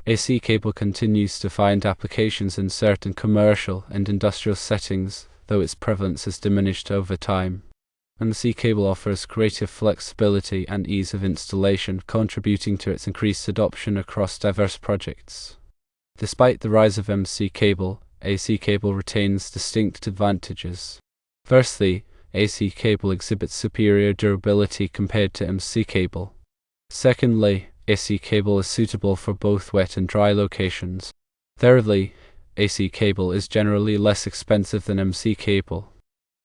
AC cable continues to find applications in certain commercial and industrial settings, though its prevalence has diminished over time. MC cable offers greater flexibility and ease of installation, contributing to its increased adoption across diverse projects. Despite the rise of MC cable, AC cable retains distinct advantages. Firstly, AC cable exhibits superior durability compared to MC cable. Secondly, AC cable is suitable for both wet and dry locations. Thirdly, AC cable is generally less expensive than MC cable.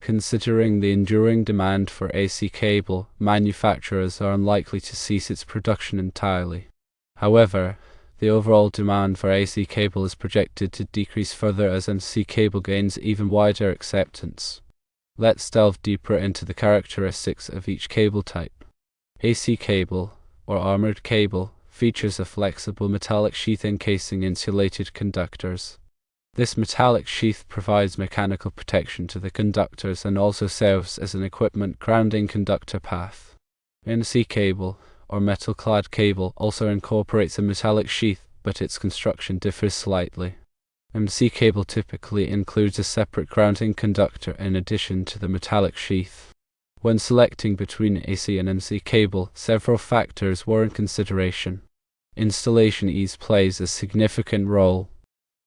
Considering the enduring demand for AC cable, manufacturers are unlikely to cease its production entirely. However, the overall demand for AC cable is projected to decrease further as MC cable gains even wider acceptance. Let's delve deeper into the characteristics of each cable type. AC cable, or armored cable, features a flexible metallic sheath encasing insulated conductors. This metallic sheath provides mechanical protection to the conductors and also serves as an equipment grounding conductor path. MC cable, or metal-clad cable, also incorporates a metallic sheath, but its construction differs slightly. MC cable typically includes a separate grounding conductor in addition to the metallic sheath. When selecting between AC and MC cable, several factors warrant consideration. Installation ease plays a significant role.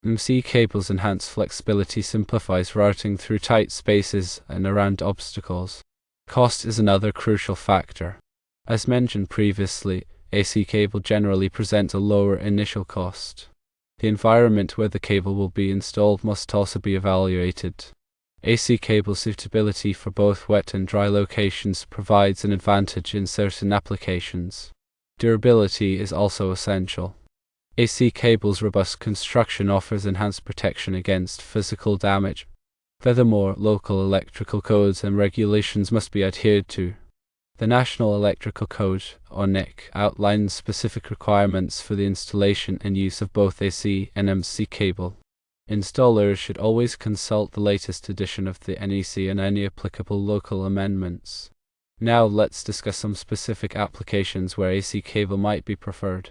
MC cable's enhanced flexibility simplifies routing through tight spaces and around obstacles. Cost is another crucial factor. As mentioned previously, AC cable generally presents a lower initial cost. The environment where the cable will be installed must also be evaluated. AC cable suitability for both wet and dry locations provides an advantage in certain applications. Durability is also essential. AC cable's robust construction offers enhanced protection against physical damage. Furthermore, local electrical codes and regulations must be adhered to. The National Electrical Code, or NEC, outlines specific requirements for the installation and use of both AC and MC cable. Installers should always consult the latest edition of the NEC and any applicable local amendments. Now let's discuss some specific applications where AC cable might be preferred.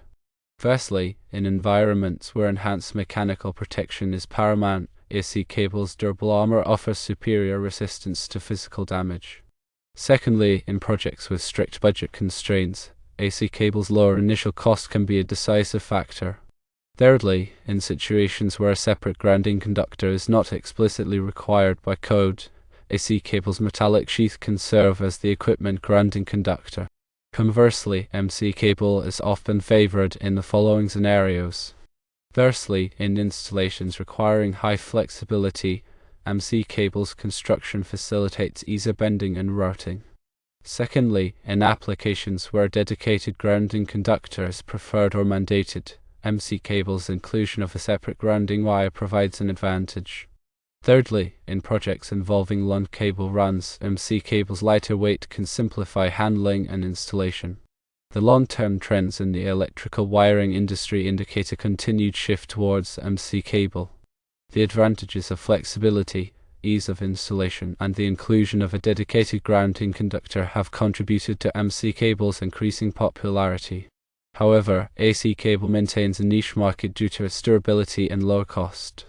Firstly, in environments where enhanced mechanical protection is paramount, AC cable's durable armor offers superior resistance to physical damage. Secondly, in projects with strict budget constraints, AC cable's lower initial cost can be a decisive factor. Thirdly, in situations where a separate grounding conductor is not explicitly required by code, AC cable's metallic sheath can serve as the equipment grounding conductor. Conversely, MC cable is often favored in the following scenarios. Firstly, in installations requiring high flexibility, MC cable's construction facilitates easier bending and routing. Secondly, in applications where a dedicated grounding conductor is preferred or mandated, MC cable's inclusion of a separate grounding wire provides an advantage. Thirdly, in projects involving long cable runs, MC cable's lighter weight can simplify handling and installation. The long-term trends in the electrical wiring industry indicate a continued shift towards MC cable. The advantages of flexibility, ease of installation, and the inclusion of a dedicated grounding conductor have contributed to MC cable's increasing popularity. However, AC cable maintains a niche market due to its durability and low cost.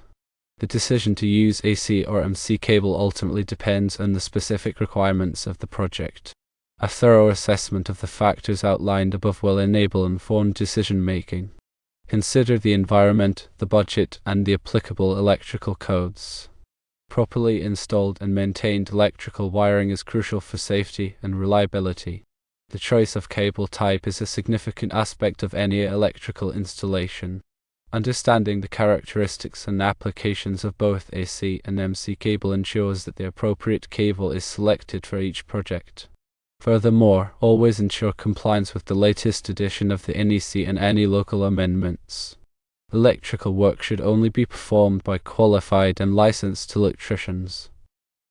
The decision to use AC or MC cable ultimately depends on the specific requirements of the project. A thorough assessment of the factors outlined above will enable informed decision-making. Consider the environment, the budget, and the applicable electrical codes. Properly installed and maintained electrical wiring is crucial for safety and reliability. The choice of cable type is a significant aspect of any electrical installation. Understanding the characteristics and applications of both AC and MC cable ensures that the appropriate cable is selected for each project. Furthermore, always ensure compliance with the latest edition of the NEC and any local amendments. Electrical work should only be performed by qualified and licensed electricians.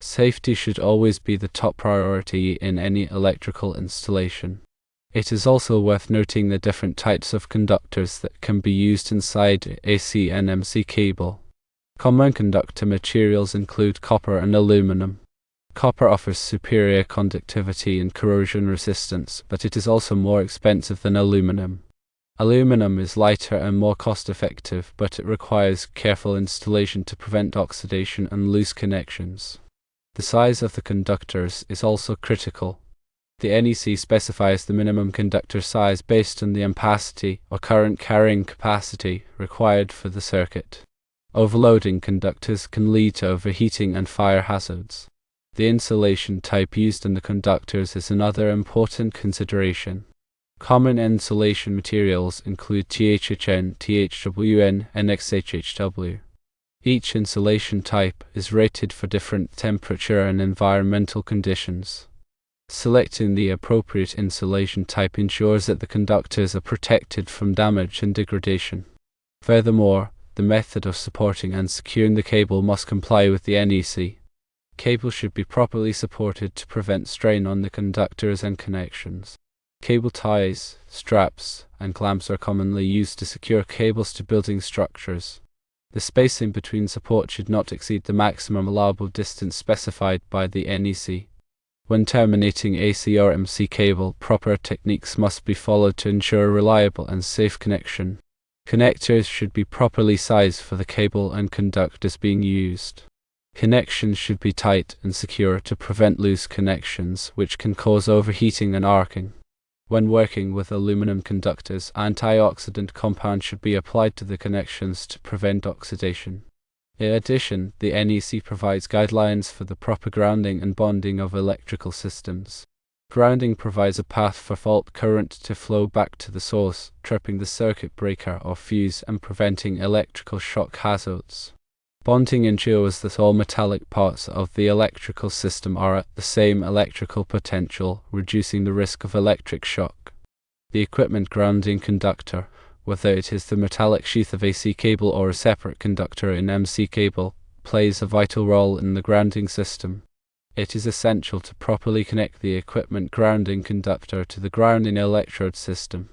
Safety should always be the top priority in any electrical installation. It is also worth noting the different types of conductors that can be used inside AC and MC cable. Common conductor materials include copper and aluminum. Copper offers superior conductivity and corrosion resistance, but it is also more expensive than aluminum. Aluminum is lighter and more cost-effective, but it requires careful installation to prevent oxidation and loose connections. The size of the conductors is also critical. The NEC specifies the minimum conductor size based on the ampacity or current carrying capacity required for the circuit. Overloading conductors can lead to overheating and fire hazards. The insulation type used in the conductors is another important consideration. Common insulation materials include THHN, THWN, and XHHW. Each insulation type is rated for different temperature and environmental conditions. Selecting the appropriate insulation type ensures that the conductors are protected from damage and degradation. Furthermore, the method of supporting and securing the cable must comply with the NEC. Cable should be properly supported to prevent strain on the conductors and connections. Cable ties, straps, and clamps are commonly used to secure cables to building structures. The spacing between supports should not exceed the maximum allowable distance specified by the NEC. When terminating AC or MC cable, proper techniques must be followed to ensure a reliable and safe connection. Connectors should be properly sized for the cable and conductors being used. Connections should be tight and secure to prevent loose connections, which can cause overheating and arcing. When working with aluminum conductors, antioxidant compound should be applied to the connections to prevent oxidation. In addition, the NEC provides guidelines for the proper grounding and bonding of electrical systems. Grounding provides a path for fault current to flow back to the source, tripping the circuit breaker or fuse and preventing electrical shock hazards. Bonding ensures that all metallic parts of the electrical system are at the same electrical potential, reducing the risk of electric shock. The equipment grounding conductor, whether it is the metallic sheath of AC cable or a separate conductor in MC cable, plays a vital role in the grounding system. It is essential to properly connect the equipment grounding conductor to the grounding electrode system.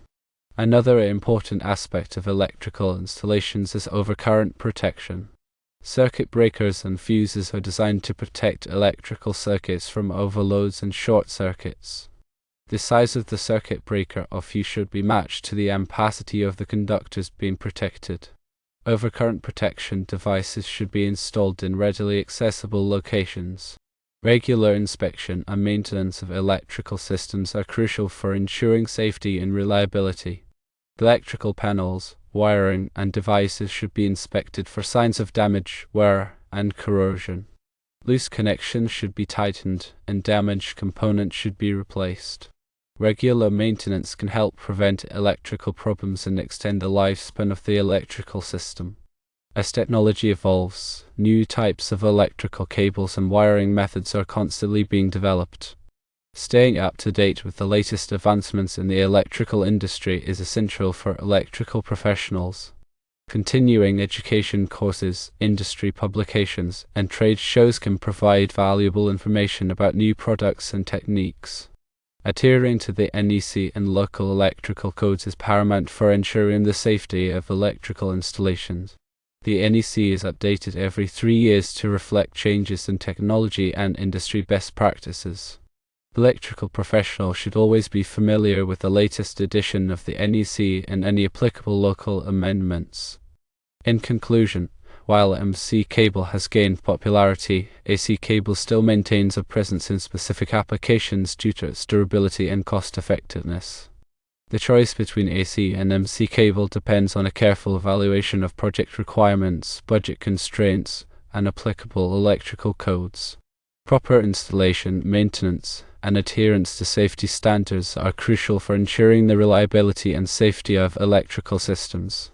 Another important aspect of electrical installations is overcurrent protection. Circuit breakers and fuses are designed to protect electrical circuits from overloads and short circuits. The size of the circuit breaker or fuse should be matched to the ampacity of the conductors being protected. Overcurrent protection devices should be installed in readily accessible locations. Regular inspection and maintenance of electrical systems are crucial for ensuring safety and reliability. Electrical panels, wiring, and devices should be inspected for signs of damage, wear, and corrosion. Loose connections should be tightened, and damaged components should be replaced. Regular maintenance can help prevent electrical problems and extend the lifespan of the electrical system. As technology evolves, new types of electrical cables and wiring methods are constantly being developed. Staying up to date with the latest advancements in the electrical industry is essential for electrical professionals. Continuing education courses, industry publications, and trade shows can provide valuable information about new products and techniques. Adhering to the NEC and local electrical codes is paramount for ensuring the safety of electrical installations. The NEC is updated every 3 years to reflect changes in technology and industry best practices. Electrical professionals should always be familiar with the latest edition of the NEC and any applicable local amendments. In conclusion, while MC cable has gained popularity, AC cable still maintains a presence in specific applications due to its durability and cost-effectiveness. The choice between AC and MC cable depends on a careful evaluation of project requirements, budget constraints, and applicable electrical codes. Proper installation, maintenance, and adherence to safety standards are crucial for ensuring the reliability and safety of electrical systems.